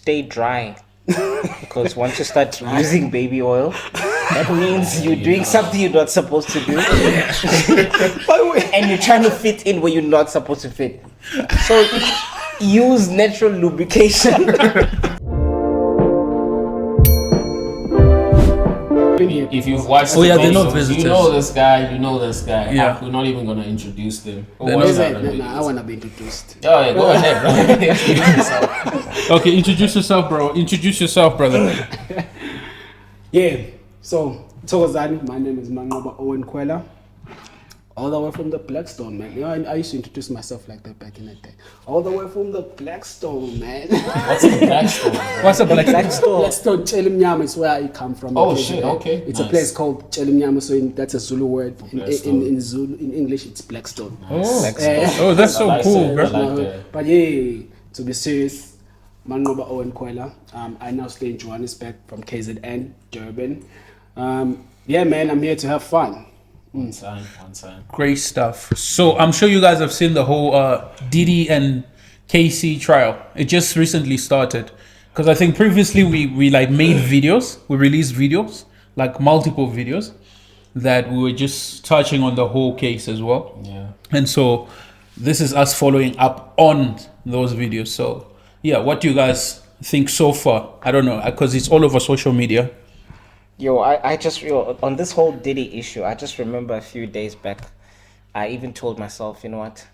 stay dry. Because once you start using baby oil, that means you're doing something you're not supposed to do. And you're trying to fit in where you're not supposed to fit. So use natural lubrication. If you've watched they're not visitors. you know this guy. Yeah. We're not even going to introduce them. They're I want to be introduced. Oh, yeah, go ahead, bro. Introduce yourself. Okay, introduce yourself, bro. Introduce yourself, brother. Yeah, so Thokozani, my name is Mangoba Owen Kwela. All the way from the Blackstone, man. You know, I used to introduce myself like that back in the day. All the way from the Blackstone, man. What's the Blackstone? What's a Blackstone? Blackstone, Chelimnyama is where I come from. Oh, shit, okay. It's Nice. a place called Chelimnyama, so that's a Zulu word. In Zulu, in English, it's Blackstone. Oh, that's so I like cool, it. bro. I like that. But yeah, to be serious, Mangoba Owen Kwela. I now stay in Johannesburg from KZN, Durban. Yeah, man, I'm here to have fun. One time. Great stuff. So I'm sure you guys have seen the whole Diddy and Cassie trial. It just recently started. Because I think previously we like made videos. We released videos, like multiple videos, that we were just touching on the whole case as well. Yeah. And so this is us following up on those videos. So yeah, what do you guys think so far? I don't know, because it's all over social media. I just on this whole Diddy issue, I just remember a few days back, I even told myself, you know what?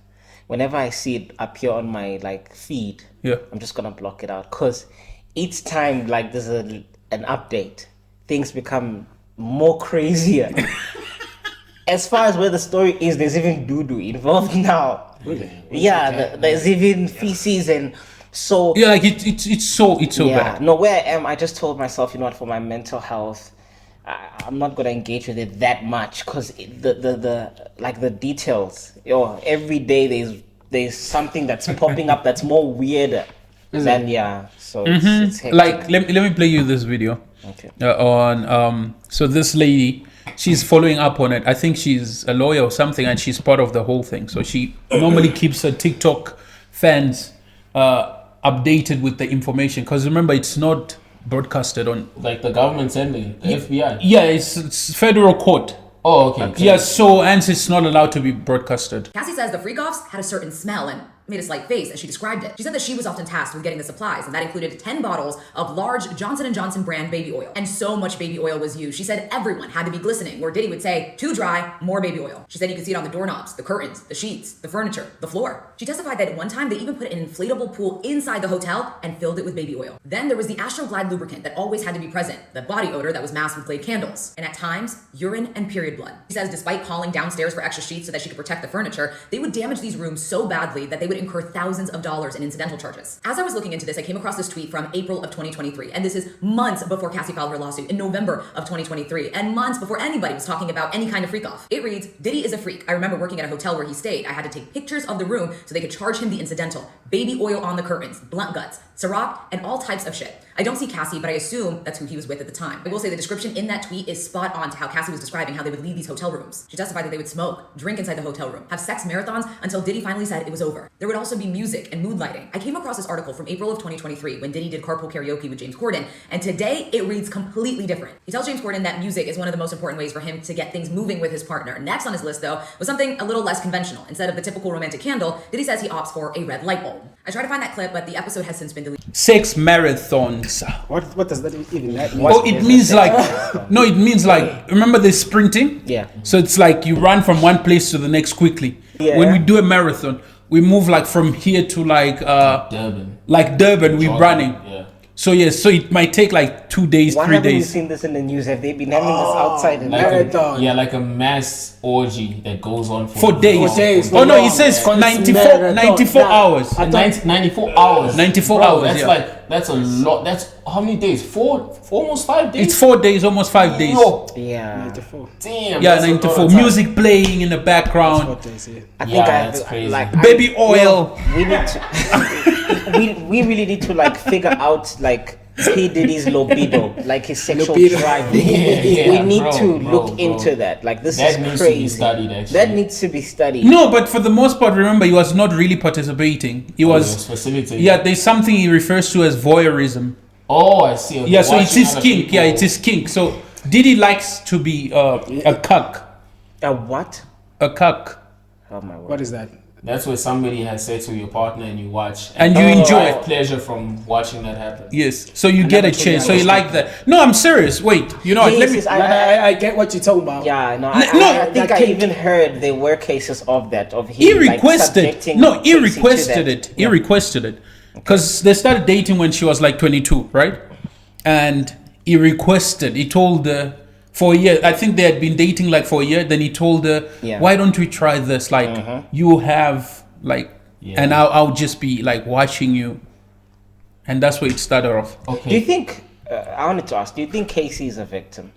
Whenever I see it appear on my feed, Yeah. I'm just gonna block it out. Cause each time there's an update, things become more crazier. As far as where the story is, there's even doo-doo involved now. Really? Yeah, there's even feces and so. Yeah, like it's so bad. No, where I am, I just told myself, you know what, for my mental health, I'm not gonna engage with it that much because the details. Every day there's something that's popping up that's more weirder than So it's hectic. Like let me play you this video. Okay. On so this lady, she's following up on it. I think she's a lawyer or something, and she's part of the whole thing. So she normally keeps her TikTok fans updated with the information, because remember, it's not broadcasted on Like the government sending the FBI. yeah, it's federal court. Oh, okay. Yeah, so hence it's not allowed to be broadcasted. Cassie says the freak-offs had a certain smell and made a slight face as she described it. She said that she was often tasked with getting the supplies, and that included 10 bottles of large Johnson & Johnson brand baby oil. And so much baby oil was used. She said everyone had to be glistening, where Diddy would say, too dry, more baby oil. She said you could see it on the doorknobs, the curtains, the sheets, the furniture, the floor. She testified that at one time they even put an inflatable pool inside the hotel and filled it with baby oil. Then there was the Astroglide lubricant that always had to be present, the body odor that was masked with Glade candles, and at times, urine and period blood. She says despite calling downstairs for extra sheets so that she could protect the furniture, they would damage these rooms so badly that they would incur thousands of dollars in incidental charges. As I was looking into this, I came across this tweet from April of 2023, and this is months before Cassie filed her lawsuit in November of 2023, and months before anybody was talking about any kind of freak off. It reads, Diddy is a freak. I remember working at a hotel where he stayed. I had to take pictures of the room so they could charge him the incidental. Baby oil on the curtains, blunt guts, Ciroc, and all types of shit. I don't see Cassie, but I assume that's who he was with at the time. I will say the description in that tweet is spot on to how Cassie was describing how they would leave these hotel rooms. She testified that they would smoke, drink inside the hotel room, have sex marathons until Diddy finally said it was over. There would also be music and mood lighting. I came across this article from April of 2023 when Diddy did carpool karaoke with James Corden, and today it reads completely different. He tells James Corden that music is one of the most important ways for him to get things moving with his partner. Next on his list, though, was something a little less conventional. Instead of the typical romantic candle, Diddy says he opts for a red light bulb. I tried to find that clip, but the episode has since been deleted. Sex marathons. What does that even mean? Oh, it means no, it means remember the sprinting? Yeah. So it's like you run from one place to the next quickly. Yeah. When we do a marathon, we move from here to Durban. Like Durban, we're running. Yeah. So yes, so it might take 2 days, Why 3 haven't you days. seen this in the news? Have they been having this outside? In Marathon. Like a mass orgy that goes on For days. For days. Oh no, Long, it says man. 94 hours. 94 hours. 94 Bro, hours, That's yeah. that's a lot. That's how many days? Almost 5 days. It's 4 days, almost 5 days. Yo, Yeah. 94. damn. Yeah, that's a lot 94. of time. Music playing in the background. What they say. I think Yeah, that's crazy. Baby oil. We need to. we really need to figure out P Diddy's libido, like his sexual Libido. drive. Yeah, We need bro, to bro, look bro. into that. Like this That is needs to crazy. be studied, actually. That needs to be studied. No, but for the most part, remember, he was not really participating. He was, facilitating. yeah, there's something he refers to as voyeurism. Oh, I see. Okay. Yeah, so it's Watching his other kink. Yeah, people- it's his kink. So Diddy likes to be a cuck. A what? A cuck. Oh my word. What is that? That's where somebody has sex with your partner and you watch. And you enjoy derive it. pleasure from watching that happen. Yes. So you get a never told chance. you So I you was like that. No, I'm serious. Wait. You know what? Yes, Let me. yes, I get what you're talking about. Yeah, no, No, I think that I kink. even heard there were cases of that. Of him He like, requested. subjecting No, he Casey to requested that. it. He requested it because they started dating when she was like 22, right? And he requested. He told her for a year. I think they had been dating like for a year. Then he told her, Yeah. "Why don't we try this? Like you have like, Yeah. and I'll just be like watching you." And that's where it started off. Do you Okay. think? I wanted to ask. Do you think Casey is a victim?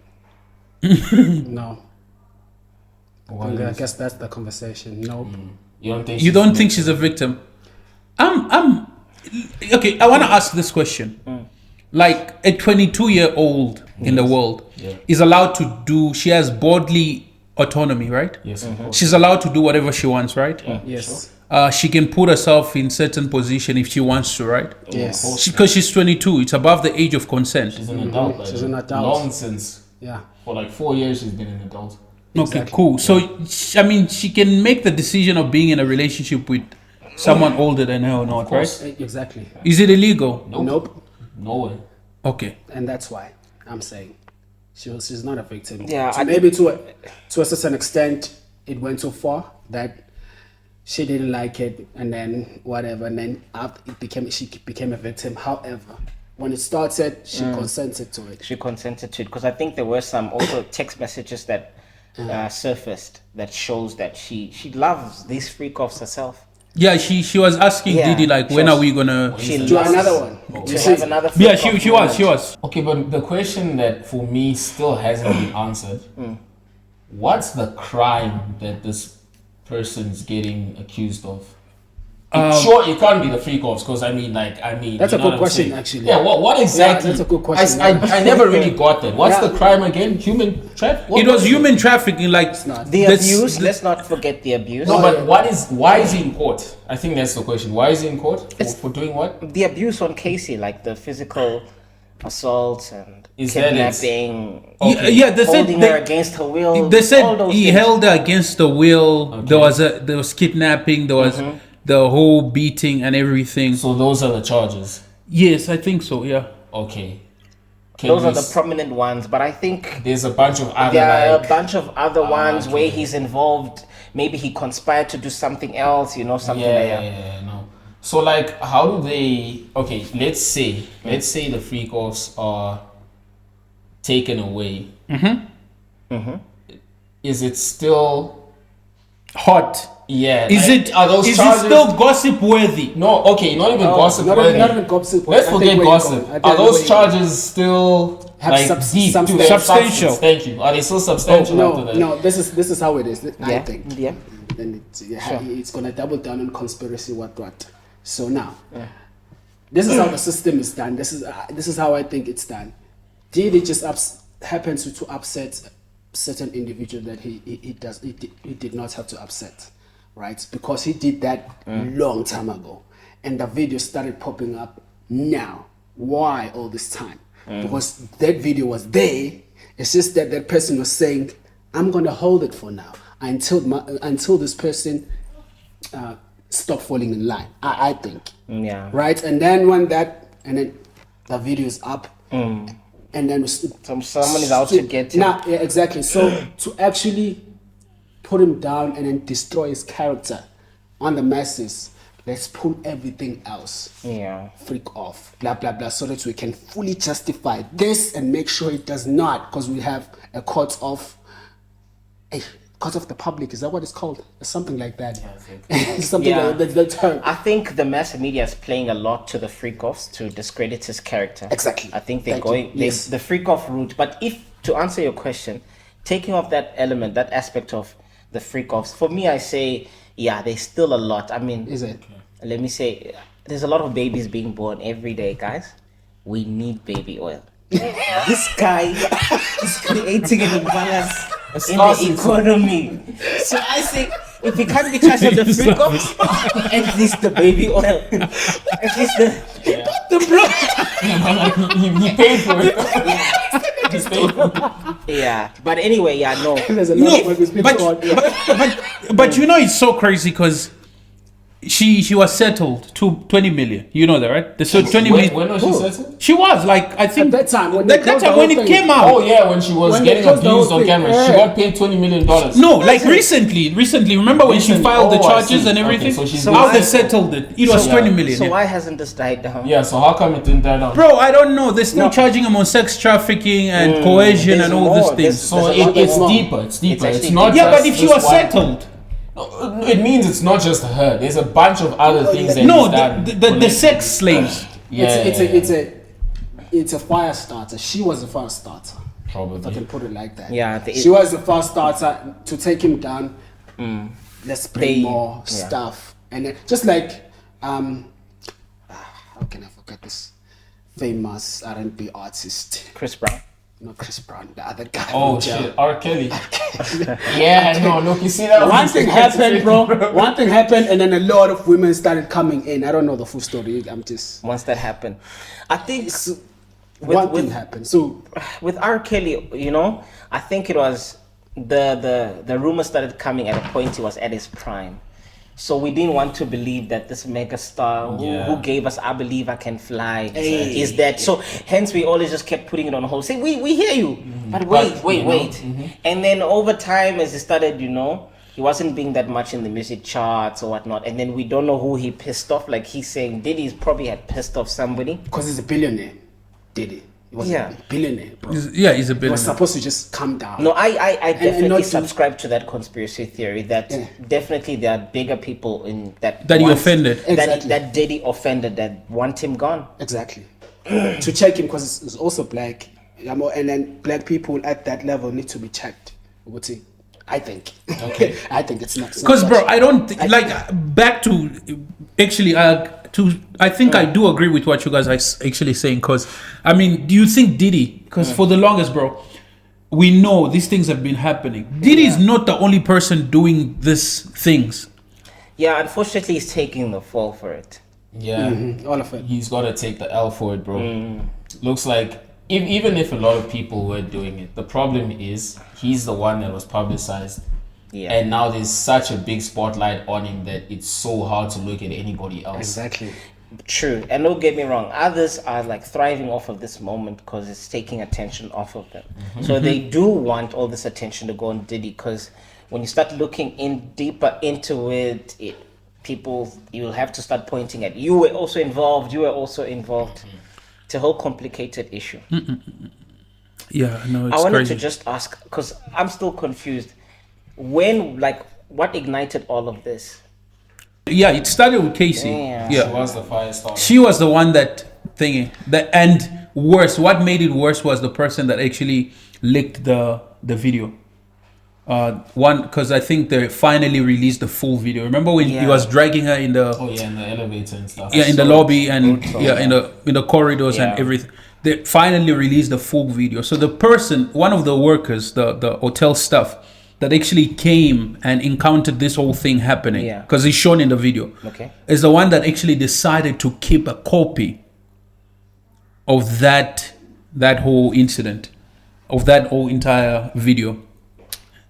No. Why I is- guess that's the conversation. Nope. You don't think? You she's- don't think she's a victim? I'm okay. I want to ask this question. Like a 22-year-old in the world Yeah. is allowed to do. She has bodily autonomy, right? Yes, of course. She's allowed to do whatever she wants, right? Yes. She can put herself in certain position if she wants to, right? Yes. Because she's 22, it's above the age of consent. She's an adult. by She's the an way. adult. Long since Yeah. for like 4 years she's been an adult. Okay, Exactly. cool. So, I mean, she can make the decision of being in a relationship with someone older than her or not, course. right? Exactly. Is it illegal? Nope. No way. Okay. And that's why I'm saying she's not a victim. Yeah, So I maybe to a certain extent it went too far that she didn't like it and then whatever, and then after she became a victim. However, when it started, she consented to it. She consented to it because I think there were some also text messages that surfaced that shows that she loves these freak offs herself. Yeah, she was asking Yeah, Diddy like, she when was- are we gonna? She Do loves another one. to You have see? another. Yeah, freak-off she was. moment. Okay, but the question that for me still hasn't been answered. What's the crime that this person's getting accused of? Sure, it can't be the freak offs because I mean, That's you a know good what I'm question, saying? actually. Yeah, what exactly? that's a good question. I never really got that. What's Yeah. the crime again? Human trafficking? It was human trafficking, like not. The this- abuse. Let's not forget the abuse. No, but why is he in court? I think that's the question. Why is he in court? For doing what? The abuse on Casey, like the physical assault and Is that it? kidnapping. Yeah, they said holding her against her will. They all said those he things. held her against the will. There was kidnapping. There was the whole beating and everything. So those are the charges. Yes, I think so. Yeah. Okay. Can Those we are the s- prominent ones, but I think There's a bunch of other there are like a bunch of other ones where okay. he's involved. Maybe he conspired to do something else. You know, something yeah, like yeah, that. yeah, no. So like, how do they? Okay, let's say the freak offs are taken away. Is it still? Hot. Yeah. Is like, it? Are those Is charges? it still gossip worthy? No. Okay, not even gossip. Not worthy. even gossip. Let's I think forget where you're gossip. going. I think Are where those you're charges still Have like substance. deep to their Substantial. substance? Thank you. Are they still substantial going. after No, that? no. This is how it is. I Yeah, think. yeah. Then it's gonna double down on conspiracy. What? So now, this is how the system is done. This is how I think it's done. Diddy just happens to upset certain individual that he did not have to upset, right? Because he did that long time ago, and the video started popping up now. Why all this time? Because that video was there. It's just that that person was saying, "I'm gonna hold it for now until this person stop falling in line." I think. Yeah. Right, and then and then the video is up, and then Someone is out to get him. Nah, yeah, exactly. So to actually put him down and then destroy his character on the masses, let's pull everything else. Yeah. Freak off, blah blah blah, so that we can fully justify this and make sure it does not, because we have a court of the public. Is that what it's called? Something like that. Something Yeah. like that. The term. I think the mass media is playing a lot to the freak offs to discredit his character. Exactly. I think they're Thank you. going Yes. the freak off route. But if to answer your question, taking off that element, that aspect of the freak offs, for me, I say, yeah, there's still a lot. I mean, Is it? let me say, there's a lot of babies being born every day, guys. we need baby oil. This guy is creating an imbalance in the economy. So I say, if he can't be charged on the free cops, at least the baby oil. At least the bro. He paid for it. He's paid for it. Yeah. But anyway, yeah, no. There's a lot of work with people But you know it's so crazy because she was settled to 20 million. You know that, right? So 20 million. When was she settled? She was like, I think At that time, when that they closed time the when whole it thing. came out. Oh yeah, when she was When they getting closed the abused whole on thing, camera, yeah. she got paid $20 million. No, like recently. Remember when she filed the Oh, I charges see. and Okay, everything? so she's How been they settled. settled it? It was 20 million. So yeah. why hasn't this died down? Yeah, so how come it didn't die down? Bro, I don't know. They're still charging him on sex trafficking and coercion There's and all more. these things. There's So a lot it's more. deeper. It's deeper. It's, actually not. Yeah, just but if she this was one- settled, No, it means it's not just her. There's a bunch of other things that no, he's done. the sex slaves. It's a fire starter. She was a fire starter. If I Probably. can put it like that. Yeah, she was the first starter to take him down. Let's bring more yeah. stuff, and then, just like how can I forget this famous R&B artist? Chris Brown. Not Chris Brown, the other guy. Oh in jail. shit, R. Kelly. Yeah, no, look, you see that One thing happened, bro. One thing happened, and then a lot of women started coming in. I don't know the full story. I'm just Once that happened, I think one thing happened. So with R. Kelly, you know, I think it was the rumors started coming at a point he was at his prime. So we didn't want to believe that this mega star who gave us I Believe I Can Fly is that. So hence we always just kept putting it on hold. Say we hear you, but wait. And then over time as he started, you know, he wasn't being that much in the music charts or whatnot. And then we don't know who he pissed off. Like he's saying Diddy's probably had pissed off somebody. because he's a billionaire, Diddy. He was Yeah. a billionaire, bro. He's a He was billionaire. supposed to just calm down. No, I and definitely not to- subscribe to that conspiracy theory that definitely there are bigger people in that That he want- offended. Exactly. that Diddy offended that want him gone. Exactly. To check him because it's also black. And then black people at that level need to be checked. I think. Okay. I think it's not. Because, bro, I don't like back to actually. I think I do agree with what you guys are actually saying. Because I mean, do you think Diddy? Because for the longest, bro, we know these things have been happening. Diddy is not the only person doing these things. Yeah, unfortunately, he's taking the fall for it. Yeah, all of it. he's got to take the L for it, bro. Looks like even if a lot of people were doing it, the problem is he's the one that was publicized. Yeah. And now there's such a big spotlight on him that it's so hard to look at anybody else. Exactly. True, and don't get me wrong, others are like thriving off of this moment because it's taking attention off of them. So they do want all this attention to go on Diddy because when you start looking in deeper into it, people, you will have to start pointing at you were also involved. It's a whole complicated issue. Yeah, no, it's I wanted crazy. to just ask because I'm still confused. What ignited all of this? Yeah, it started with Cassie. Damn. She Yeah, was the fire starter. she was the one that thingy. And worse, what made it worse was the person that actually leaked the video. One, because I think they finally released the full video. Remember when he Yeah. was dragging her in the Oh yeah, in the elevator and stuff. in the saw lobby it. and Brutal. in the corridors and Yeah. everything. They finally released the full video. So the person, one of the workers, the hotel staff that actually came and encountered this whole thing happening, Yeah. because it's shown in the video, Okay. is the one that actually decided to keep a copy of that whole incident, of that whole entire video.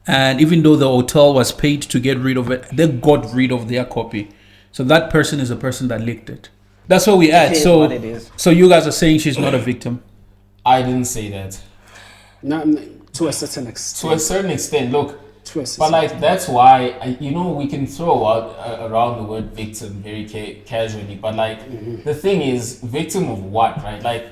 And even though the hotel was paid to get rid of it, they got rid of their copy. So that person is the person that leaked it. That's what we at. It is So, what it is. so you guys are saying she's not a victim. I didn't say that. Not to a certain extent. To a certain extent, look. To a certain But like that's why we can throw out around the word victim very casually. But like the thing is, victim of what, right? Like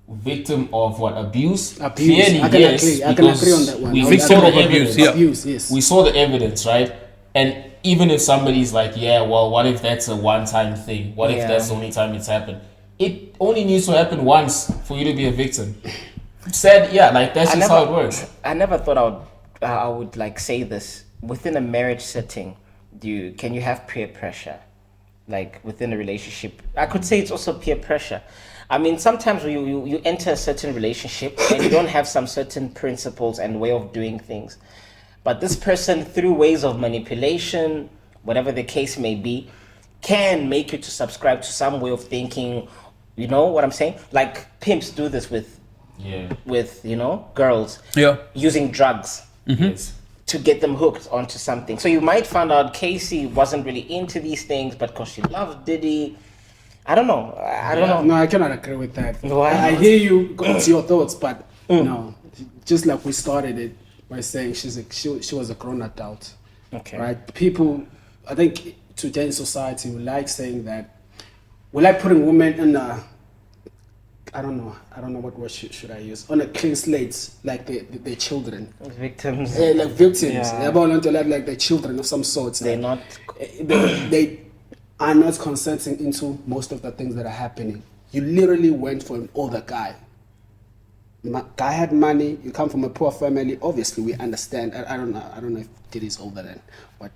victim of what? Abuse. Abuse. Clearly, I can yes, agree. I can because agree on that one. We I Victim saw of the abuse, evidence. yeah. Abuse, yes. We saw the evidence, right? And even if somebody's like, yeah, well, what if that's a one-time thing? What if Yeah. that's the only time it's happened? It only needs to happen once for you to be a victim. Said, yeah, like that's just how it works. I never thought I would like say this within a marriage setting. Can you have peer pressure, like within a relationship? I could say it's also peer pressure. I mean, sometimes you enter a certain relationship and you don't have some certain principles and way of doing things. But this person, through ways of manipulation, whatever the case may be, can make you to subscribe to some way of thinking. You know what I'm saying? Like pimps do this with girls. Yeah. Using drugs. Yes. To get them hooked onto something. So you might find out Cassie wasn't really into these things, but because she loved Diddy. I don't know. I don't know. No, I cannot agree with that. Why? I hear you, it's your thoughts, but no. Just like we started it by saying she was a grown adult. Okay. Right? People, I think today's society, we like saying that, we like putting women in a, I don't know what word should I use, on a clean slate, like the children. Victims. Yeah, like victims. Yeah. They're born into like the children of some sort. They're not. They are not consenting into most of the things that are happening. You literally went for an older guy. Guy had money. You come from a poor family. Obviously, we understand. I don't know if Diddy's older than what.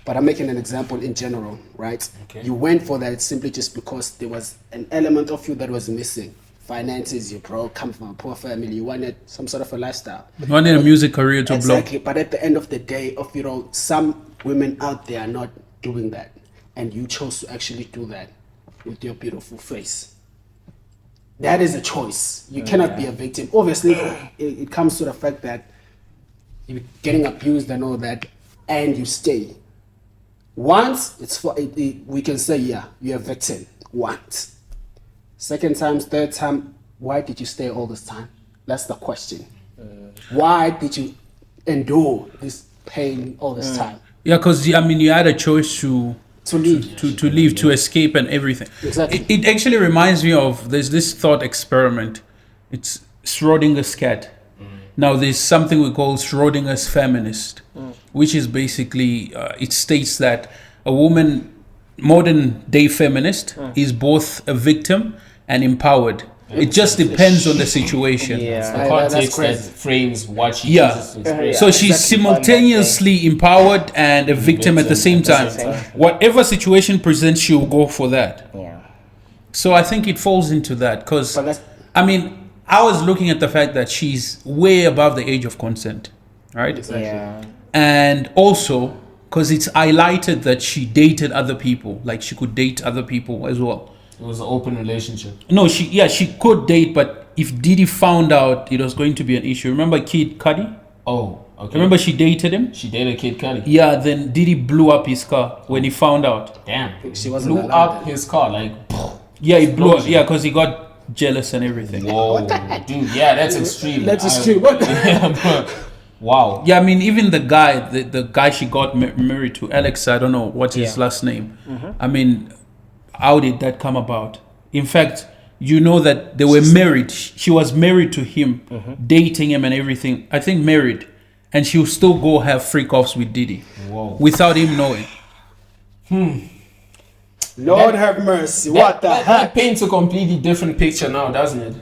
But I'm making an example in general, right? Okay. You went for that simply just because there was an element of you that was missing. Finances, you broke, come from a poor family, you wanted some sort of a lifestyle. You wanted a music career to blow. Exactly, but at the end of the day, some women out there are not doing that. And you chose to actually do that with your beautiful face. That is a choice. You cannot be a victim. Obviously, it comes to the fact that you're getting abused and all that, and you stay. Once, we can say, yeah, you're a victim. Once. Second time, third time, why did you stay all this time? That's the question. Why did you endure this pain all this time? Yeah, because you had a choice to leave. To leave, to escape and everything. Exactly. It actually reminds me of, there's this thought experiment. It's Schrodinger's cat. Now there's something we call Schrodinger's feminist, which is basically, it states that a woman, modern day feminist, is both a victim and empowered. It just depends on the situation. Yeah. The context that frames what she Yeah. chooses to experience. So she's simultaneously empowered and a victim at the same time. Whatever situation presents, she'll go for that. Yeah. So I think it falls into that because, But that's- I was looking at the fact that she's way above the age of consent, right? Yeah. And also because it's highlighted that she dated other people, like she could date other people as well. It was an open relationship. No, she could date, but if Diddy found out, it was going to be an issue. Remember Cudi? Oh, okay. Remember she dated him? She dated Kid Cudi. Yeah, then Diddy blew up his car when he found out. Damn. She wasn't Blew allowed up his car like. Yeah, he blew up. Explosion. Yeah, because he got jealous and everything. Whoa, dude. Yeah, that's extreme. That's extreme. What? Yeah, bro. Wow. Yeah, even the guy, the guy she got married to, Alex, I don't know what's his last name. How did that come about? In fact, you know that they were married. She was married to him, dating him and everything. I think married. And she'll still go have freak offs with Diddy. Whoa. Without him knowing. Lord have mercy. What the that heck? paints a completely different picture now, doesn't it?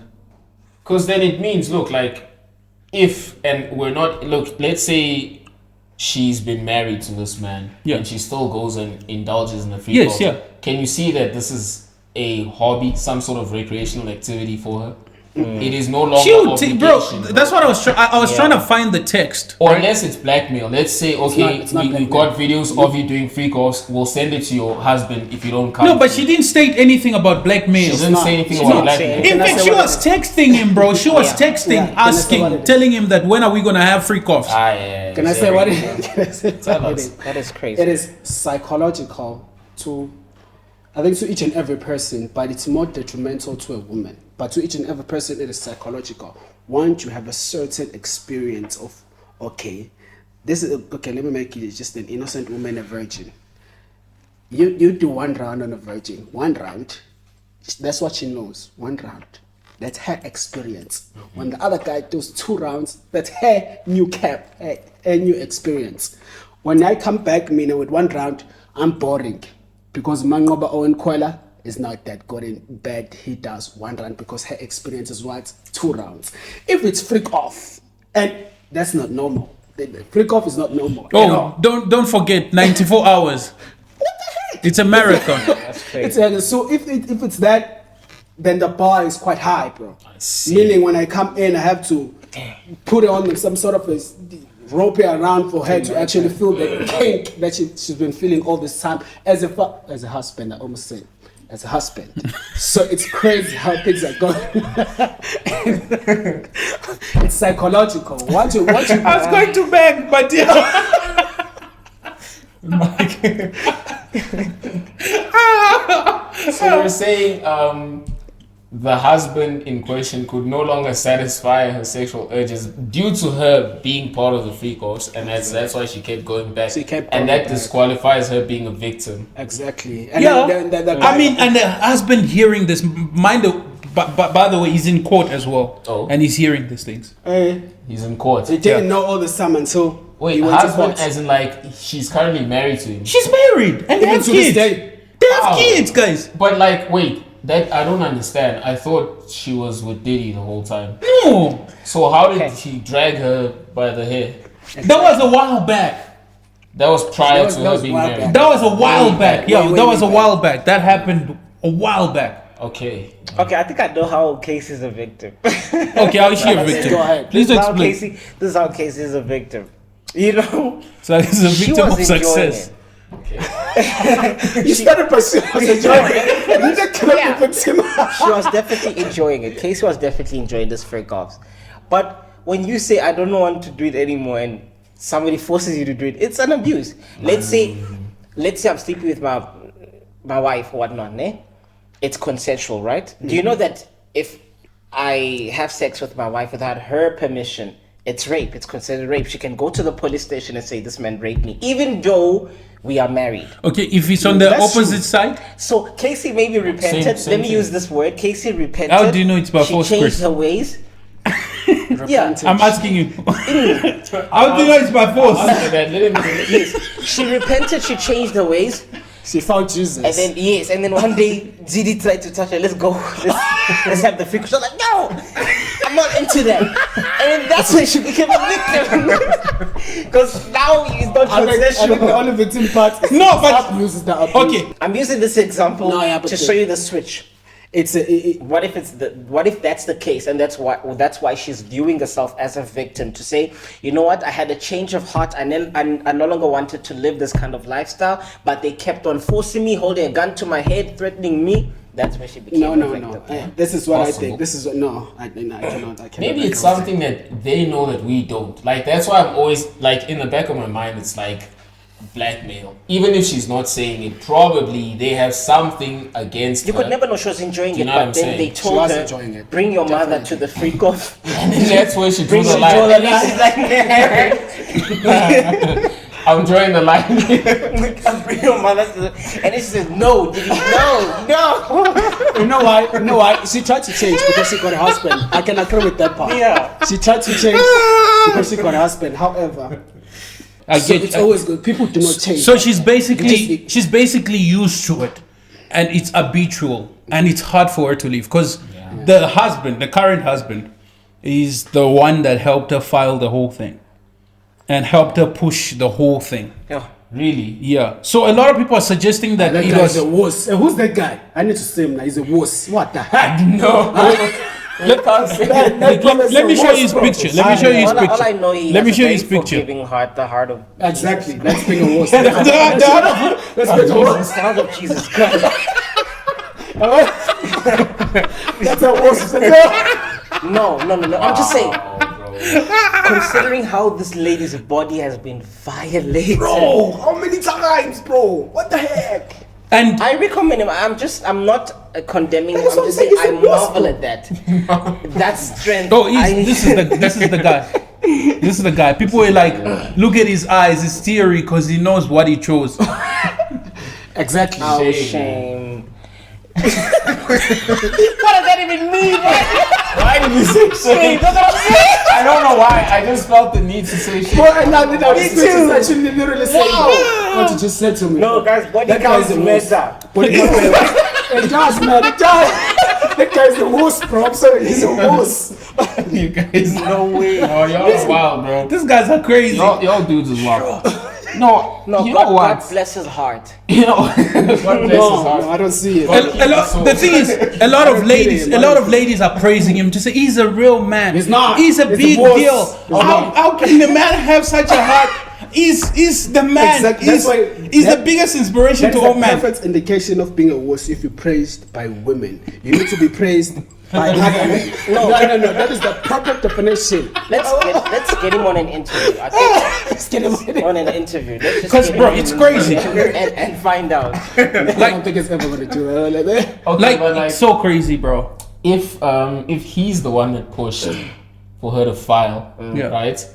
Because then it means, look, like, if, and we're not, look, let's say she's been married to this man, Yeah. and she still goes and indulges in the free Yes, calls. yeah. Can you see that this is a hobby, some sort of recreational activity for her? It is no longer Bro, obligation. that's what I was trying. I was trying to find the text. Or unless it's blackmail. Let's say, okay, it's not we blackmail. got videos of you doing freak offs. We'll send it to your husband if you don't come. No, but she didn't state anything about blackmail. She didn't say anything she's about not blackmail. saying- In Can I fact, say she what was texting him, bro. She was texting, Yeah, can I say what it asking, is? telling him that when are we gonna have freak offs? Ah, yeah, Can I say what it can I say what it is? That is crazy. It is psychological to, I think, to each and every person, but it's more detrimental to a woman. But to each and every person, it is psychological. Once you have a certain experience of, okay, this is, okay, let me make it just an innocent woman a virgin. You do one round on a virgin, one round, that's what she knows, one round. That's her experience. When the other guy does 2 rounds, that's her new cap, her new experience. When I come back, meaning with 1 round, I'm boring. Because Mangoba Owen Kwela is not that good in bed. He does 1 round because her experience is what? 2 rounds. If it's freak off, and that's not normal. The freak off is not normal. at all. Oh, don't forget 94 hours. What the heck? It's a marathon. That's crazy. So if it's that, then the bar is quite high, bro. I see. Meaning when I come in, I have to put on some sort of a rope around for her to actually feel the kink that she's been feeling all this time as a husband. I almost said as a husband. So it's crazy how things are going. It's psychological. What you I was going to beg, but So you're saying the husband in question could no longer satisfy her sexual urges due to her being part of the freak offs, and that's why she kept going back. And that disqualifies her being a victim. Exactly. And yeah. the I mean, and the husband hearing this, by the way, he's in court as well. Oh. And he's hearing these things. He's in court. He didn't know all this time until Wait, he went to husband court. as in like she's currently married to him. She's married and they Even have to this kids. day. They have Wow. kids, guys. But like, wait, that I don't understand. I thought she was with Diddy the whole time. No, So how did he drag her by the hair? that was a while back. That was prior That to was her being while married. back. That was a while back. Yeah, Way that was a back. while back. That happened a while back. Okay. Okay, I think I know how Casey's a victim. Okay, how is she a victim? Go ahead. Please This is how explain. this is how Casey is a victim. You know, So this is a she victim was of enjoying success. it. You started pursuing us enjoying it. You didn't kill Yeah. the victim. She was definitely enjoying it. Casey was definitely enjoying this freak offs. But when you say I don't want to do it anymore and somebody forces you to do it, it's an abuse. Let's say I'm sleeping with my wife or whatnot, ne? It's consensual, right? Do you know that if I have sex with my wife without her permission, it's rape. It's considered rape. She can go to the police station and say this man raped me, even though we are married. Okay, if it's on the That's opposite true. side, So Casey maybe repented. Same Let me thing. use this word. Casey repented. How do you know it's by she force, changed Chris? her ways. Yeah. I'm asking you. How do you know it's by force? After that, let him finish. Yes. She repented. She changed her ways. She found Jesus. And then one day Diddy tried to touch her. Let's go. Let's have the freak. She's like, no, I'm not into that. And then that's when she became a victim. Because now it's not I think the consensual. only victim part is No, but- uses the abuse. Okay, I'm using this example No, yeah, but to the- show you the switch. What if that's the case, and that's why she's viewing herself as a victim, to say, you know what, I had a change of heart, and then I no longer wanted to live this kind of lifestyle, but they kept on forcing me, holding a gun to my head, threatening me. That's when she became a victim. This is what Possible. I think. This is what, no, I cannot. Maybe it's something that they know that we don't. Like, that's why I'm always, like, in the back of my mind, it's like blackmail. Even if she's not saying it, probably they have something against You her. could never know she was enjoying You it, know what but I'm then saying? they She told was her, enjoying it. bring your mother to the freak off. And then that's where she drew Bring the she line. draw the line. She's like, I'm drawing the line. bring your mother to the... And then she said, no, Diddy, no. You know why? She tried to change because she got a husband. I can agree with that part. Yeah. She tried to change because she got a husband. However, it's always good. People do not change. So she's basically Just- used to it, and it's habitual, and it's hard for her to leave because the husband, the current husband, is the one that helped her file the whole thing, and helped her push the whole thing. Yeah. Really? Yeah. So a lot of people are suggesting that that it guy was. is a wuss. Who's that guy? I need to see him now. He's a wuss. What the heck? No. Let me show you his picture. Let me show you his All I picture. know, he Let me has a show you very his picture. forgiving heart, the heart of Exactly. Let's bring a wuss. The- Let's bring a wuss. the heart of Jesus Christ. That's a wuss. No. I'm just saying, considering how this lady's body has been violated, Bro, how many times, bro? What the heck? And I recommend him. I'm not condemning him. That's I'm what just I'm saying saying, I he's a wuss, marvel at that. That's strength. oh, this is the guy. This is the guy. People were like, look at his eyes. It's teary because he knows what he chose. Exactly. Oh, shame. What does that even mean? Why did you say shame? I don't know why. I just felt the need to say shame. Bro, and now this too. bitch is actually literally saying what you just said to me. No, guys, body That count guy's a messed wuss. up. It does, man. It does. That guy's a wuss, bro. I'm sorry, he's a wuss. You guys. No way. Oh, y'all is wild, bro. These guys are crazy. Y'all dudes is wild. No, No, you God, know what? God bless his heart. You know, God bless his heart. No, I don't see it. The thing is, a lot of ladies are praising him to say he's a real man. He's not. He's a He's big the worst. deal. He's How can the man have such a heart? He's the man. Exactly. He's, That's why- he's the biggest inspiration That to is all a men. perfect indication of being a wuss if you're praised by women. You need to be praised by other men. No. That is the proper definition. Let's get him on an interview. I think Let's get him on an interview. Let's just Because, get bro, him on it's an crazy. interview and find out. I don't think it's ever gonna do it like that. Okay, but Like, it's so crazy, bro. if he's the one that pushed for her to file, Yeah. right?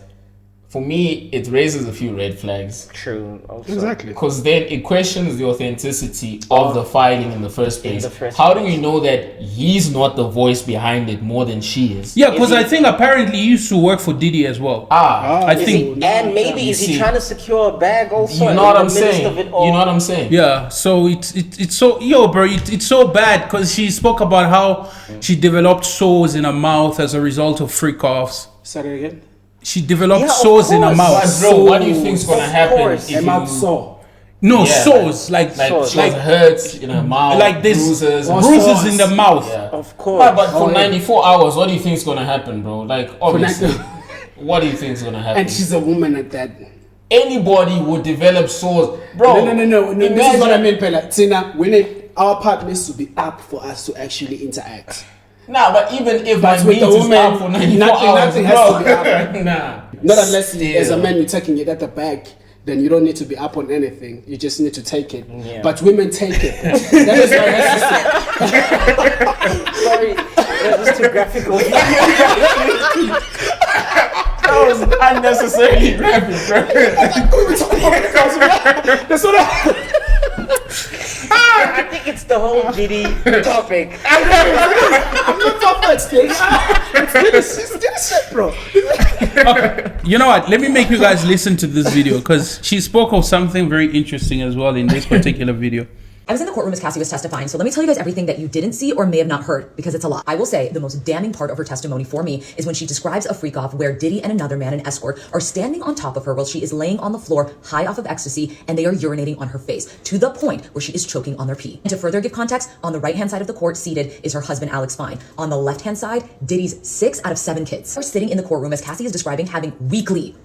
For me, it raises a few red flags. True. Also. Exactly. Because then it questions the authenticity of the filing in the first place. the first How do you know that he's not the voice behind it more than she is? Yeah, because I think apparently he used to work for Diddy as well. Ah, I think. And maybe You is he see. trying to secure a bag also? you know what in I'm the midst saying? of it all? You know what I'm saying? Yeah, so it's so bro, it's so bad because she spoke about how she developed sores in her mouth as a result of freak offs. Sorry again. She developed Yeah, of sores in her course. mouth. But bro, what do you think's gonna Of happen course. if A you mouth sore. No, Yeah, sores like like Sores. she was hurt in her mouth, like this bruises, bruises in the mouth. Yeah. Of course. But for Oh, yeah. 94 hours, what do you think's gonna happen, bro? Like obviously, 90 what do you think's gonna happen? And she's a woman at that. Anybody would develop sores, bro. No. This is imagine- what I mean, Pella. Tina, our part needs to be up for us to actually interact. Nah, but even if But my with meat the is woman, up for 94 nothing hours, has bro. to be up. Nah. Not unless you, as a Still. man you're taking it at the back, then you don't need to be up on anything. You just need to take it. Yeah. But women take it. That is what I have to say. Sorry, that was too graphical. That was unnecessarily rapid, bro. That's what I. I think it's the whole Diddy topic. I'm not talking about stage. It's shit, bro. You know what? Let me make you guys listen to this video because she spoke of something very interesting as well in this particular video. I was in the courtroom as Cassie was testifying, so let me tell you guys everything that you didn't see or may have not heard, because it's a lot. I will say the most damning part of her testimony for me is when she describes a freak off where Diddy and another man, an escort, are standing on top of her while she is laying on the floor, high off of ecstasy, and they are urinating on her face, to the point where she is choking on their pee. And to further give context, on the right-hand side of the court, seated, is her husband, Alex Fine. On the left-hand side, Diddy's 6 out of 7 kids are sitting in the courtroom as Cassie is describing having weekly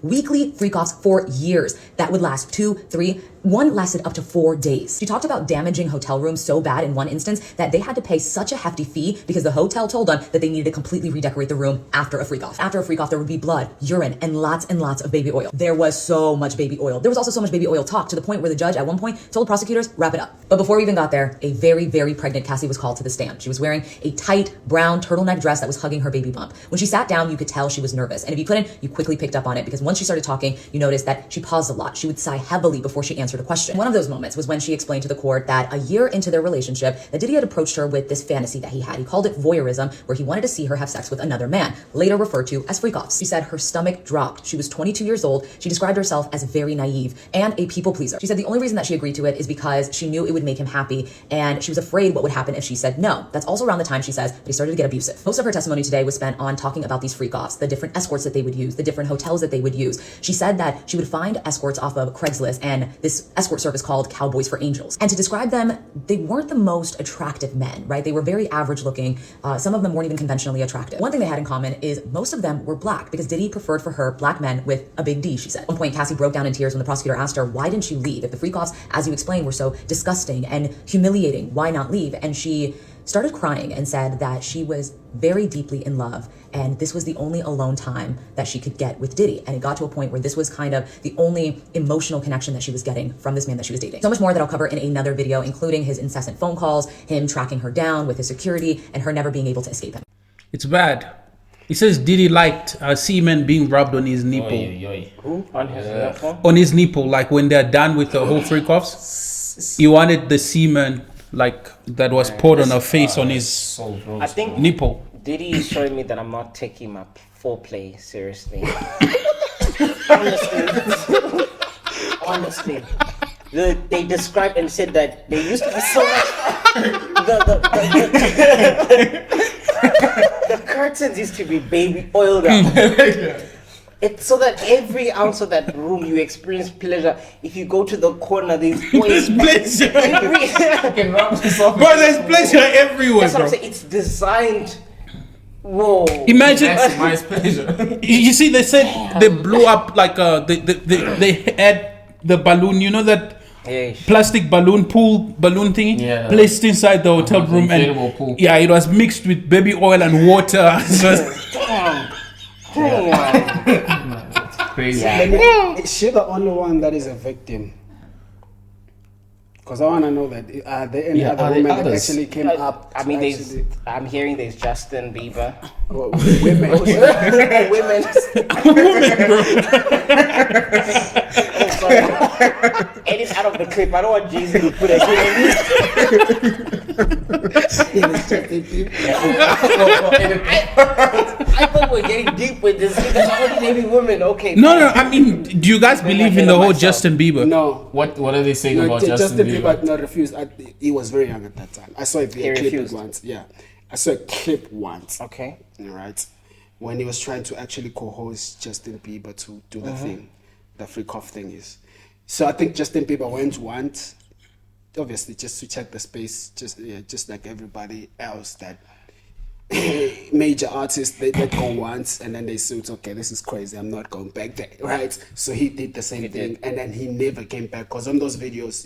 freak offs for years. That would last 2, 3, one lasted up to 4 days. She talked about damaging hotel rooms so bad in one instance that they had to pay such a hefty fee because the hotel told them that they needed to completely redecorate the room after a freak off. After a freak off, there would be blood, urine, and lots of baby oil. There was so much baby oil. There was also so much baby oil talk to the point where the judge at one point told the prosecutors, wrap it up. But before we even got there, a very, very pregnant Cassie was called to the stand. She was wearing a tight brown turtleneck dress that was hugging her baby bump. When she sat down, you could tell she was nervous. And if you couldn't, you quickly picked up on it because once she started talking, you noticed that she paused a lot. She would sigh heavily before she answered a question. One of those moments was when she explained to the court that a year into their relationship, that Diddy had approached her with this fantasy that he had. He called it voyeurism, where he wanted to see her have sex with another man, later referred to as freak-offs. She said her stomach dropped. She was 22 years old. She described herself as very naive and a people pleaser. She said the only reason that she agreed to it is because she knew it would make him happy, and she was afraid what would happen if she said no. That's also around the time, she says, that he started to get abusive. Most of her testimony today was spent on talking about these freak-offs, the different escorts that they would use, the different hotels that they would use. She said that she would find escorts off of Craigslist and this escort service called Cowboys for Angels. And to describe them, they weren't the most attractive men, right? They were very average looking. Some of them weren't even conventionally attractive. One thing they had in common is most of them were black because Diddy preferred for her black men with a big D, she said. At one point, Cassie broke down in tears when the prosecutor asked her, why didn't you leave? If the freak-offs, as you explained, were so disgusting and humiliating, why not leave? And she started crying and said that she was very deeply in love and this was the only alone time that she could get with Diddy. And it got to a point where this was kind of the only emotional connection that she was getting from this man that she was dating. So much more that I'll cover in another video, including his incessant phone calls, him tracking her down with his security, and her never being able to escape him. It's bad. He says Diddy liked semen being rubbed on his nipple. On his nipple? On his nipple, like when they're done with the whole freak-offs. He wanted the semen like that was poured on her face on his I think nipple. Diddy is showing me that I'm not taking my foreplay seriously. Honestly. They described and said that there used to be so much. The curtains used to be baby oiled up. It's so that every ounce of that room you experience pleasure. If you go to the corner, there's always pleasure. Fucking rub yourself. Bro, there's pleasure everywhere, That's what bro. I'm saying. It's designed. Whoa. Imagine. Maximize pleasure. You see, they said they blew up like they had the balloon. You know that plastic balloon balloon thingy placed inside the hotel room, and pool. yeah, it was mixed with baby oil and water. It's crazy. Is she the only one that is a victim? Because I want to know that are there any other are there women that others? actually came up? I mean, I'm hearing there's Justin Bieber. Women. Women. Edit out of the clip. I don't want Jesus to put a I thought we were getting deep with this. Only naming women. Okay. No. I mean, do you guys believe in the whole Justin Bieber? No. What are they saying about Justin Bieber? No, refused. He was very young at that time. I saw a clip refused. once. Yeah, I saw a clip once. Okay. Right, when he was trying to actually co-host Justin Bieber to do the thing, the freak-off thing is. So I think Justin Bieber went once, obviously just to check the space, just like everybody else that major artists they go once and then they say, okay, this is crazy, I'm not going back there, right? So he did the same thing and then he never came back because on those videos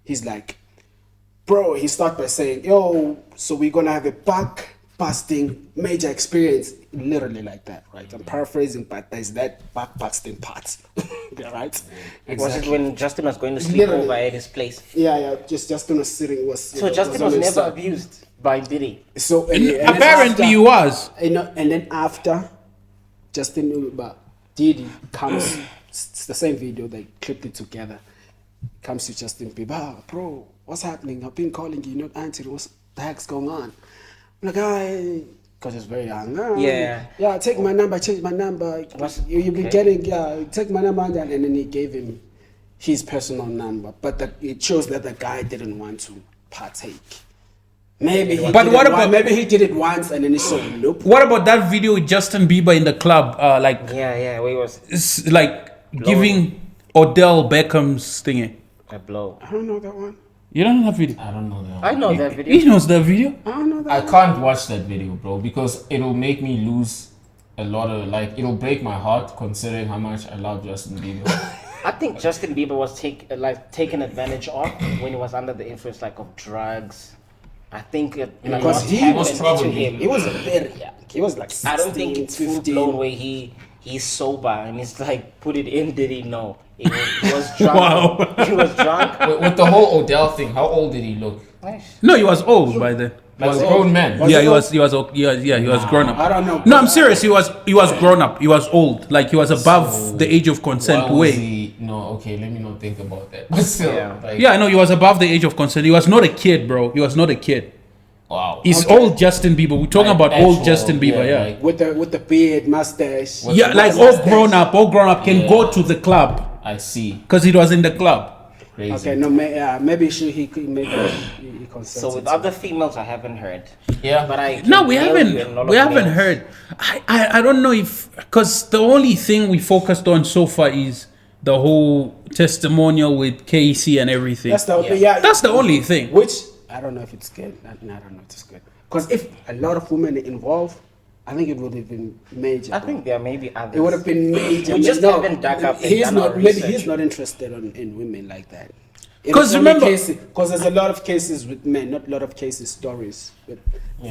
he's like, bro, he started by saying, yo, so we're gonna have a back-busting major experience, literally like that, right? I'm paraphrasing, but there's that back-busting part, right? Exactly. Was it when Justin was going to sleep over at his place? Yeah, Justin was sitting, So Justin was never abused by Diddy? So Apparently he was. And then after Justin Diddy comes, it's the same video, they clipped it together, comes to Justin Bieber, bro, what's happening? I've been calling you, not answering. What's the heck's going on? I'm like, because it's very young. Yeah, take my number, change my number. You've been getting, take my number. And then he gave him his personal number. But it shows that the guy didn't want to partake. Maybe he did it once and then he said, nope. What about that video with Justin Bieber in the club? Where he was giving Odell Beckham's thingy. a blow. I don't know that one. You don't know that video? I don't know that. I know that video. He knows that video. I don't know that I one. can't watch that video, bro, because it'll make me lose a lot of it'll break my heart considering how much I love Justin Bieber. I think Justin Bieber was taken advantage of when he was under the influence of drugs. I think Because he happened was probably- to him. He was very young. He was like 16, I don't think it's full 15. blown where he's sober and it's put it in. Did he know? He was drunk. Wow. He was drunk. with the whole Odell thing, how old did he look? No, he was old by then. Like a grown man. Yeah, he was grown up. I don't know. No, I'm serious. He was grown up. He was old. Like he was above the age of consent. Why was Way. he? No, okay, let me not think about that. But still, Yeah, I know he was above the age of consent. He was not a kid, bro. He was not a kid. Wow. He's old Justin Bieber. We're talking about old Justin Bieber. Yeah. With the beard, mustache. What- Yeah, like all grown up can go to the club I see. because it was in the club. Crazy. Okay, no, maybe he consented. So with other females, I haven't heard. Yeah. But I No, we can tell you in all haven't of males. heard. I don't know if because the only thing we focused on so far is the whole testimonial with Cassie and everything. That's the That's the only thing. Which I don't know if it's good. I don't know if it's good. Because if a lot of women are involved, I think it would have been major. I think there may be others. it would have been major. We just No, haven't dug up and He's done not. our Maybe research. he's not interested in women like that. 'Cause remember- because there's a lot of cases with men, not a lot of cases stories with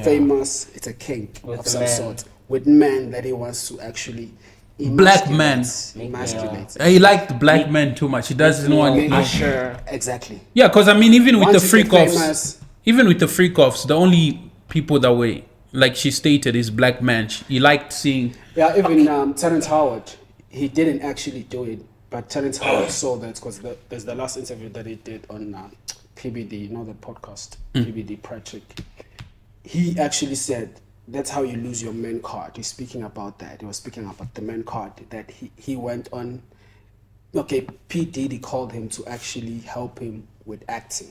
famous. It's a kink With of some men. sort with men that he wants to actually. Black men. Emasculate. He liked black men too much. He doesn't want. Usher. Exactly. Yeah, because I mean, even with Once the you freak get offs, famous- even with the freak offs, the only people that were like she stated is black men. He liked seeing. Yeah, even Terrence Howard, he didn't actually do it, but Terrence Howard saw that because there's the last interview that he did on PBD, you know, the podcast, PBD Patrick. He actually said that's how you lose your men card. He's speaking about that. He was speaking about the men card that he went on. Okay, P. Diddy called him to actually help him with acting.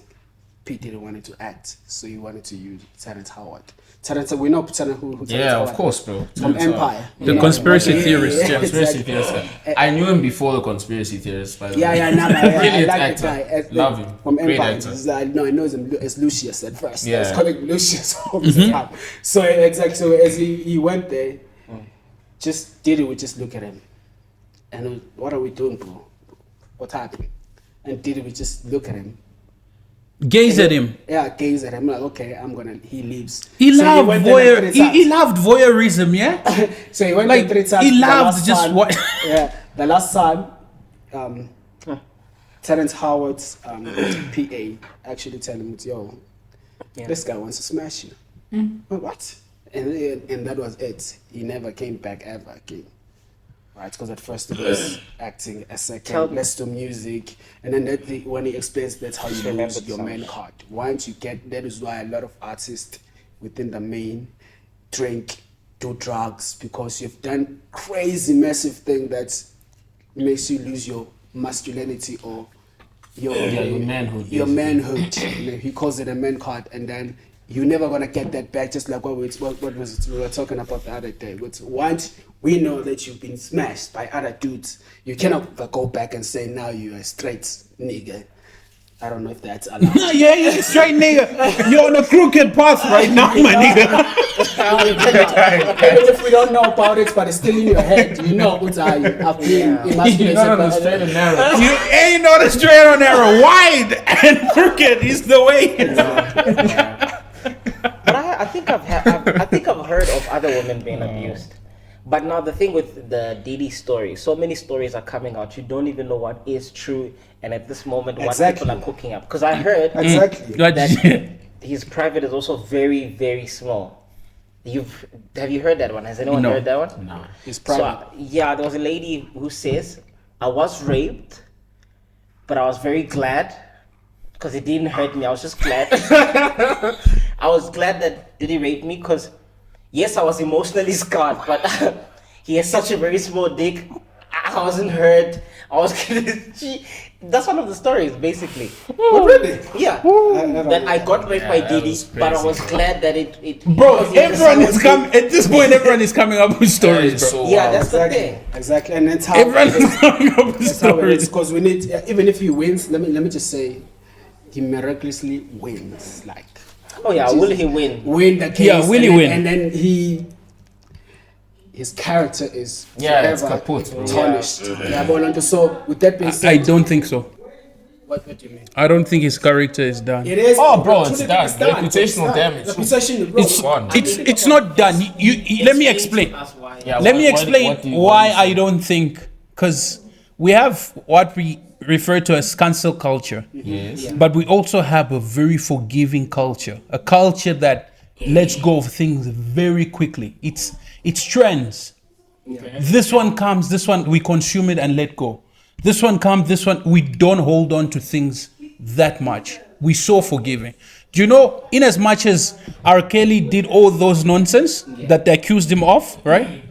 P didn't want to act, so he wanted to use Terrence Howard. Terrence, we know Terrence who Terrence Yeah, Howard of course, bro. from Empire. The conspiracy theorist. Yeah, Conspiracy exactly. theorist. I knew him before the conspiracy theorist. By the way. Yeah, nah, I Brilliant like the actor. guy. Love him. From Great Empire. actor. I know him as Lucius at first. I was Yeah. calling him Lucius all the time. So exactly. So as he went there, just Diddy would just look at him, and he was, what are we doing, bro? What happened? And Diddy would just look at him. Gaze at him. Yeah, gaze at him. Like, okay, he leaves. He So loved went there like 3 times. he loved voyeurism, yeah? So he went Like, there 3 times. he The loved last just time- what- Yeah, the last time, Terrence Howard's PA actually tell him, yo, this guy wants to smash you. But what? And that was it. He never came back ever again. Right? Because at first it was acting, a second, let's do music. And then when he explains that's how you Remember use your the main song. card. Once you get, that is why a lot of artists within the main drink, do drugs, because you've done crazy, massive thing that makes you lose your masculinity or your manhood, Your basically. manhood. He calls it a man card, and then you're never gonna get that back. Just like what we were talking about the other day. Once we know that you've been smashed by other dudes, you cannot go back and say now you're a straight nigga. I don't know if that's allowed. Yeah, you're a straight nigga. You're on a crooked path right now, my nigga. Even if we don't know about it, but it's still in your head, you know what I've been emasculated. You're not on the by- straight and narrow. You ain't on a straight or narrow. Wide and crooked is the way. But I think I've heard of other women being abused. But now the thing with the Diddy story, so many stories are coming out. You don't even know what is true, and at this moment, what Exactly. people are cooking up. Because I heard Exactly. that his private is also very, very small. Have you heard that one? Has anyone No. heard that one? No. It's So private. yeah, there was a lady who says, I was raped, but I was very glad because it didn't hurt me. I was just glad. I was glad that Diddy raped me because, yes, I was emotionally scarred, but he has such a very small dick. I wasn't hurt. I was that's one of the stories, basically. Really? Yeah. That I got raped by that Diddy, was but I was crazy. glad that it Bro, because he had a everyone is small coming. At this point, everyone is coming up with stories, bro. So dick. Yeah, wild. that's the Exactly. thing. Exactly. And that's how Everyone is coming up with that's how it is. stories. Because we need, even if he wins, let me just say, he miraculously wins. Like, Oh yeah, will he win? win the case. Yeah, will he and then- win? And then his character is Yeah, it's forever kaput, bro. tarnished. Yeah, but so with that being I said, don't think so. what do you mean? I don't think his character is done. It is. Oh, bro, it's truly, done. it's done. Reputational It's done. damage. Reputation, bro. It's Gone. it's not done. Let me explain. That's why. Yeah, Let me what- explain what do you- why what do you I don't think, because we have what we refer to as cancel culture, Yes. but we also have a very forgiving culture, a culture that lets go of things very quickly. It's trends. This one comes, this one we consume it and let go. This one comes, this one we don't hold on to things that much. We're so forgiving. Do you know, in as much as R. Kelly did all those nonsense that they accused him of, right?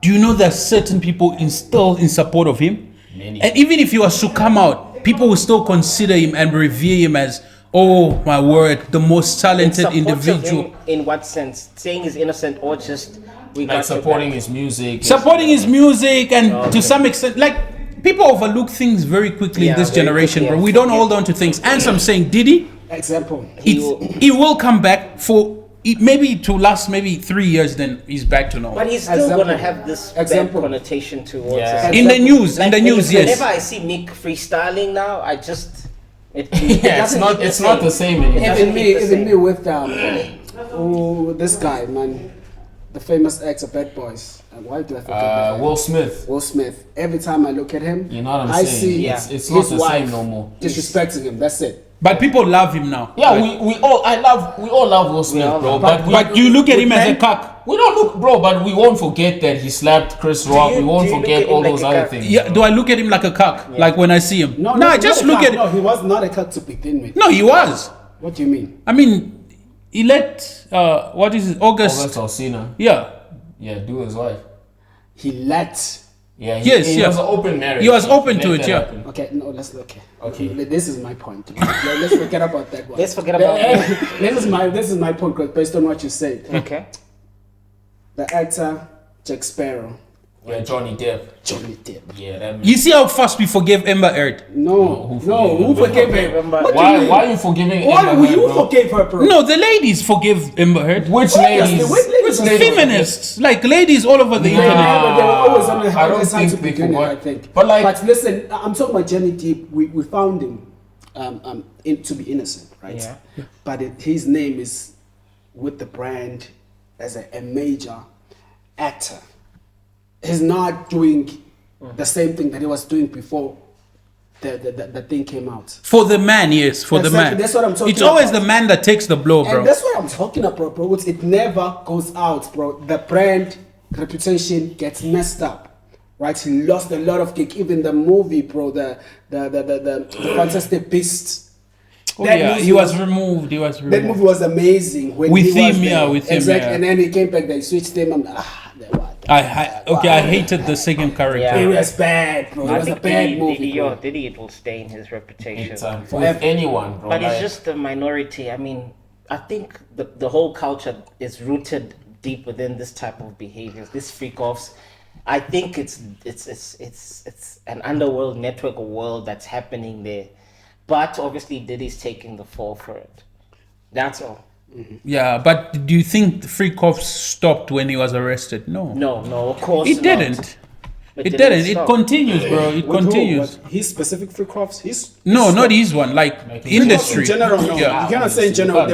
Do you know that certain people still in support of him? Many. And even if he was to come out, people will still consider him and revere him as, oh my word, the most talented Support of individual. him in what sense? Saying he's innocent or just we Like got supporting you his music. Supporting his music and to some extent, like people overlook things very quickly in Yeah, this very generation, quickly, bro. yeah. We don't hold on to things. And some saying, Diddy, Example. he will come back for maybe to last maybe 3 years, then he's back to normal. But he's still Example. gonna have this bad Example. connotation towards Yeah. us. In the news, Like, yes. whenever I see Nick freestyling now, I just it Yeah, it's doesn't not. hit the It's not same. the same anymore. doesn't Even me, hit the even same. me with this guy, man, the famous actor Bad Boys. Why do I forget that? Will Smith. Will Smith. Every time I look at him, You know what I'm I saying? see It's his not the wife same no more. disrespecting him. That's it. But people love him now. Yeah, Right? we all love Will Smith, all bro. love But But you look at him as a cock. we don't look, bro. But we won't forget that he slapped Chris Rock. We won't do you look forget at him all like those a other cock? things. Yeah, do I look at him like a cock? Like when I see him? No, I just look at No, it. he was not a cut to begin with. No, he was. What do you mean? I mean, he let what is it? August. August Alsina. Yeah. Yeah, do his wife. He let Yeah, Yes, he yeah. was an open marriage. He was open Let to it, that yeah. happen. Okay, no, okay. Okay. This is my point. Let's forget about that one. Let's forget about This is my point, 'cause based on what you said. Okay. The actor Jack Sparrow, Yeah, Johnny Depp. Johnny Depp. Yeah, that You see how fast we forgave Amber Heard? No, who who forgave him? Remember, Why are you forgiving Why Amber Heard, you bro? forgave her, bro? No, the ladies forgive Amber Heard. Which ladies? Which ladies? Feminists, like ladies all over the Nah. internet. Yeah, but they were always on the I don't hardest side think to they begin with, forgot. I think. But like- but listen, I'm talking about Johnny Depp. We found him to be innocent, right? Yeah. But his name is with the brand as a major actor. He's not doing the same thing that he was doing before the thing came out. For the man, yes, for the Exactly, man. that's what I'm talking It's always about. the man that takes the blow, bro. And that's what I'm talking about, bro. It never goes out, bro. The brand reputation gets messed up, right? He lost a lot of kick. Even the movie, bro, the Fantastic Beasts. Oh, That yeah, movie he was removed. He was That removed. movie was amazing. When With he was him, yeah, there. with him, exactly. yeah. And then he came back. They switched him. And I hated the second character. Yeah. It was bad, bro. It I was a think bad Diddy, movie. bro. Diddy, it will stain his reputation. It's with anyone, bro. But like, it's just the minority. I mean, I think the whole culture is rooted deep within this type of behaviors, these freak offs. I think it's an underworld network world that's happening there. But obviously Diddy's taking the fall for it. That's all. Yeah, but do you think the freak off stopped when he was arrested? No. No, of course It not. didn't. It It didn't. It stop. continues, bro. It With who? continues. What? His specific freak offs? No, not his one. Like industry. In general, no. Yeah. You cannot say in general.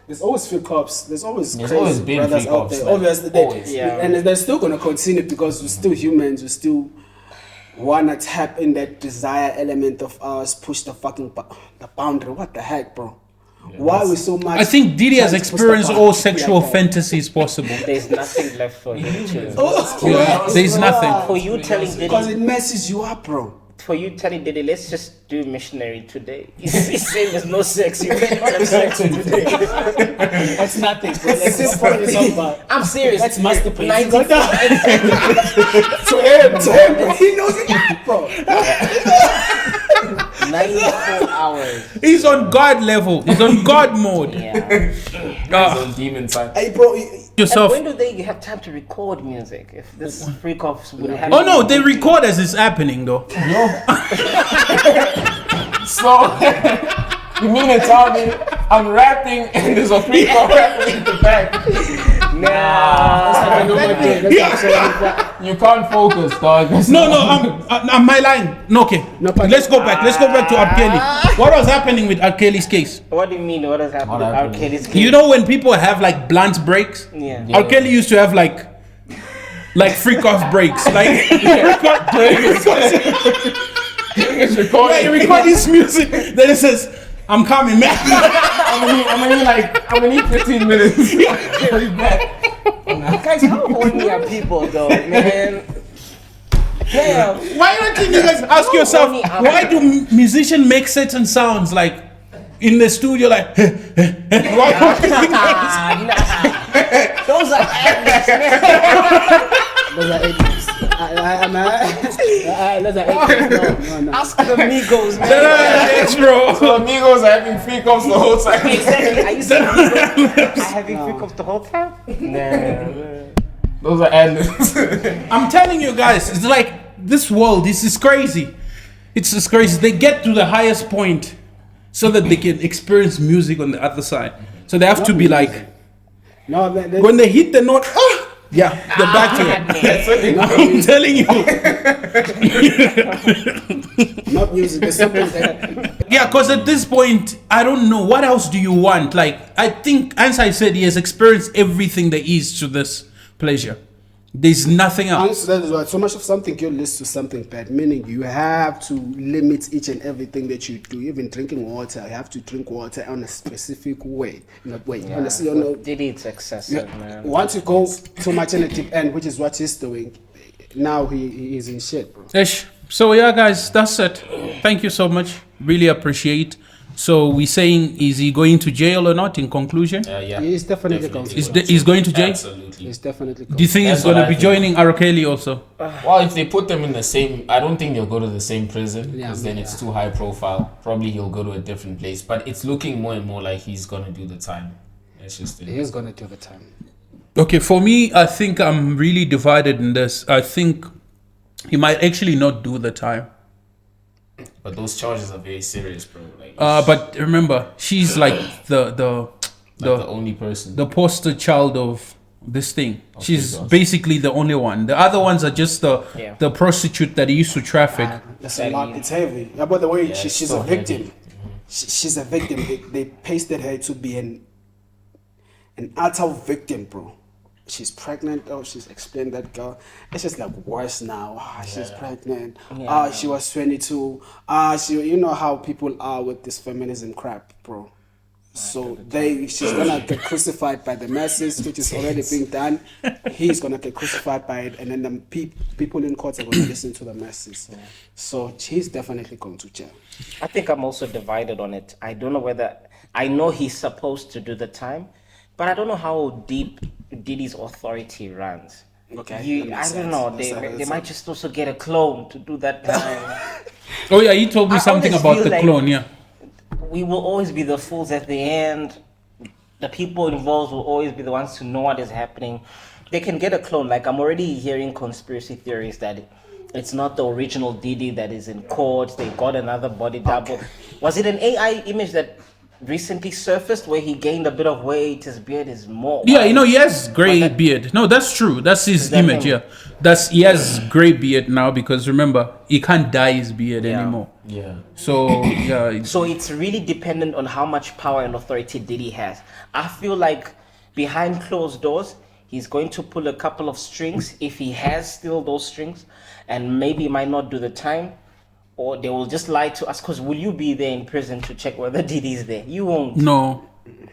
There's always freak offs. There's always There's crazy always been brothers freak out offs, there. like, Obviously, always. Yeah. and they're still gonna continue because we're still humans. We still wanna tap in that desire element of ours. Push the fucking the boundary. What the heck, bro? Why are we so much? I think Diddy has trying to push the experienced boundary all sexual like that? fantasies possible. There's nothing left for him to. Yeah, there's nothing. For you telling Because Diddy, it messes you up, bro. for you telling Diddy, let's just do missionary today. He's saying there's no sex. You can't have sex today. That's nothing, bro. At this point, it's over. I'm serious. That's masterpiece. 94 To him, bro. He knows it, bro. 94 hours. He's on God level. He's on God mode. Yeah. Ah, on demon side. Hey, bro. And yourself. when do they have time to record music? If this freak offs would have. Oh no, they record as it's happening though. So, you mean to tell me I'm rapping and there's a freak off rapping in the back? You can't focus, dog. No, I'm my line. No, okay. but- Let's go back. Let's go back to R. Kelly. What was happening with R. Kelly's case? What do you mean? What has happened What with R. happened? Kelly's case? You know when people have like blunt breaks? Yeah. R. Kelly used to have like freak off breaks. Like freak off breaks. It's Yeah, recording. he record his music. Then it says, I'm coming, man. I'm gonna need 15 minutes. Guys, how horny are people though, man? Damn. Why don't you guys ask yourself, why do musicians make certain sounds like in the studio like why don't you guys- Nah. Those are ad-libs, man. Those are idiots. Those are idiots. No. Ask the Migos, man. That's bro. So amigos are having freak offs the whole time. Exactly. Are you saying Migos are having freak offs the whole time? Nah. Those are ad-libs. I'm telling you guys, it's like this world, this is crazy. It's just crazy. They get to the highest point so that they can experience music on the other side. So they have to be like, No, when they hit the note, yeah, they're back to it. I'm telling you. not music. There's something that Yeah, because at this point, I don't know. What else do you want? Like, I think, as I said, he has experienced everything there is to this pleasure. There's nothing else. honestly, that is why so much of something good leads to something bad. Meaning you have to limit each and everything that you do. Even drinking water, you have to drink water on a specific way. Not way. Honestly, you know, Diddy, it's excessive, man. once you go too much in the deep end, which is what he's doing, now he is in shit, bro. Ish. So yeah, guys, that's it. Thank you so much. Really appreciate So we're saying, is he going to jail or not? In conclusion, Yeah, He's definitely going to he's going to jail. Absolutely. He's definitely going Do you think That's he's going what to I be think. joining R. Kelly also? Well, if they put them in the same, I don't think they'll go to the same prison because then yeah. it's too high profile. Probably he'll go to a different place, but it's looking more and more like he's gonna do the time. That's just it. He's going to do the time. Okay, for me, I think I'm really divided in this. I think he might actually not do the time. But those charges are very serious, bro. Like, But remember, she's like the the only person. the poster child of this thing. She's Jesus. basically the only one. The other ones are just Yeah. the prostitute that he used to traffic. That's a lot. It's heavy. Yeah, by the way, Yeah, it's she's so a victim. heavy. She's a victim. They pasted her to be an utter victim, bro. She's pregnant. Oh, she's explained that girl. It's just like worse now. She's pregnant. She was 22. You know how people are with this feminism crap, bro. So she's gonna get crucified by the masses, which is already being done. He's gonna get crucified by it, and then the people in court are gonna listen to the masses. So he's definitely going to jail. I think I'm also divided on it. I don't know whether I know he's supposed to do the time, but I don't know how deep Diddy's authority runs. Okay, that I makes don't sense. know. That's They might just also get a clone to do that time. Oh yeah, he told me I something always about feel the like- clone. Yeah. We will always be the fools at the end. The people involved will always be the ones to know what is happening. They can get a clone. Like, I'm already hearing conspiracy theories that it's not the original Diddy that is in court. They got another body double. Was it an AI image that recently surfaced where he gained a bit of weight? His beard is more. Yeah, white? you know, he has gray that- beard. No, that's true. That's his that image. him? Yeah, he has gray beard now because remember he can't dye his beard Yeah. anymore. Yeah. So yeah, So it's really dependent on how much power and authority Diddy has. I feel like behind closed doors, he's going to pull a couple of strings if he has still those strings, and maybe might not do the time, or they will just lie to us. Because will you be there in prison to check whether Diddy's there? You won't. no,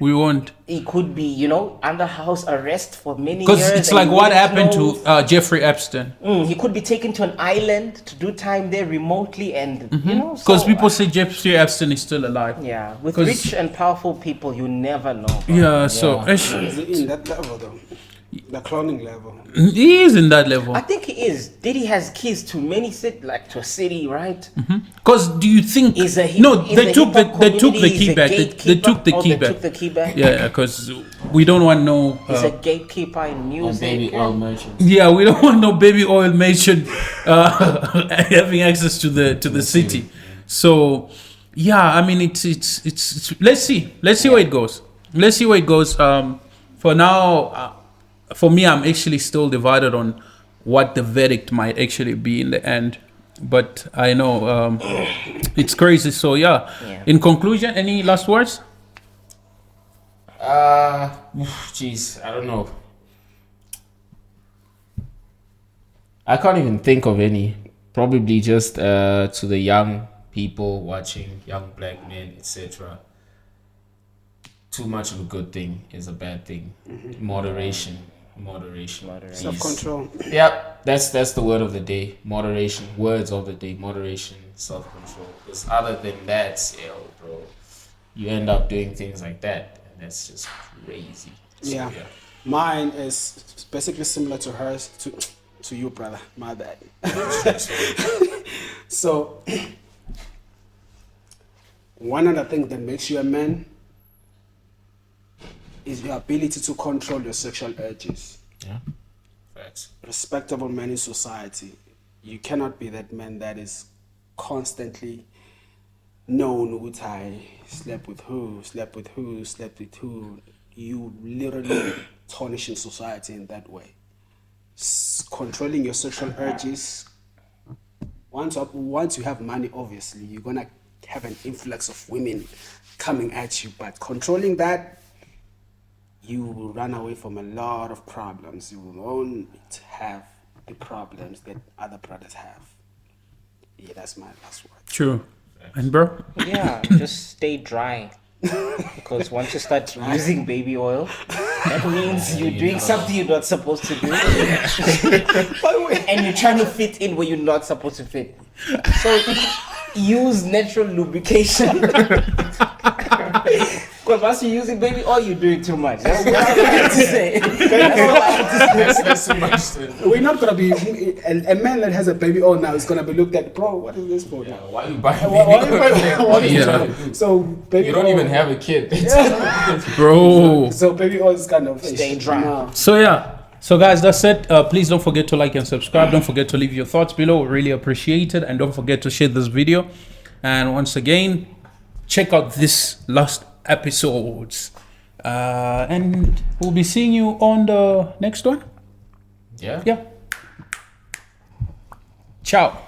we won't. He could be, under house arrest for many years. Because it's and like you what wouldn't happened know. to Jeffrey Epstein. He could be taken to an island to do time there remotely, and Because people say Jeffrey Epstein is still alive. Yeah, with 'Cause- rich and powerful people, you never know. bro. Yeah, so Is he in that level though? The cloning level. he is in that level. I think he is. Diddy has keys to many to a city, right? Because do you think? Is a No, in they took the hip-hop they took the community, key he's a back. They gatekeeper? took the Oh, key they back. took the key back. Yeah, because we don't want no. He's a gatekeeper in And music. baby oil merchants. Yeah, we don't want no baby oil merchant having access to the city. So, yeah, I mean it's let's see where it goes. Let's see where it goes. For now, for me, I'm actually still divided on what the verdict might actually be in the end. But I know it's crazy. So yeah. In conclusion, any last words? Jeez, I don't know. I can't even think of any. Probably just to the young people watching, young black men, etc. Too much of a good thing is a bad thing. Moderation. Please. Self-control. Yep, that's the word of the day. Moderation. Words of the day. Moderation, self-control. Because other than that, bro, you end up doing things like that, and that's just crazy. So, Yeah. Mine is basically similar to hers, to you, brother. My bad. So, one of the things that makes you a man is your ability to control your sexual urges. Yeah. Facts. Respectable man in society, you cannot be that man that is constantly known with I slept with who. You literally tarnishing society in that way. Controlling your sexual urges. Once you have money, obviously you're gonna have an influx of women coming at you, but controlling that, you will run away from a lot of problems. You won't have the problems that other brothers have. Yeah, that's my last word. True. And bro? Yeah, just stay dry. Because once you start using baby oil, that means you're doing something you're not supposed to do. And you're trying to fit in where you're not supposed to fit. So use natural lubrication. Because once you're using baby oil, you're doing too much. That's what I have to say. That's all I have to say. That's too much. Then. We're not gonna be a man that has a baby oil now is gonna be looked at, bro. What is this for? Yeah, why you buying Why baby you oil? what is Yeah. it? So baby You don't oil, even have a kid. Bro. So baby oil is kind of Stay dry. Nah. So yeah. So guys, that's it. Please don't forget to like and subscribe. Don't forget to leave your thoughts below. We really appreciate it. And don't forget to share this video. And once again, check out this last episodes. And we'll be seeing you on the next one. Yeah. Yeah. Ciao.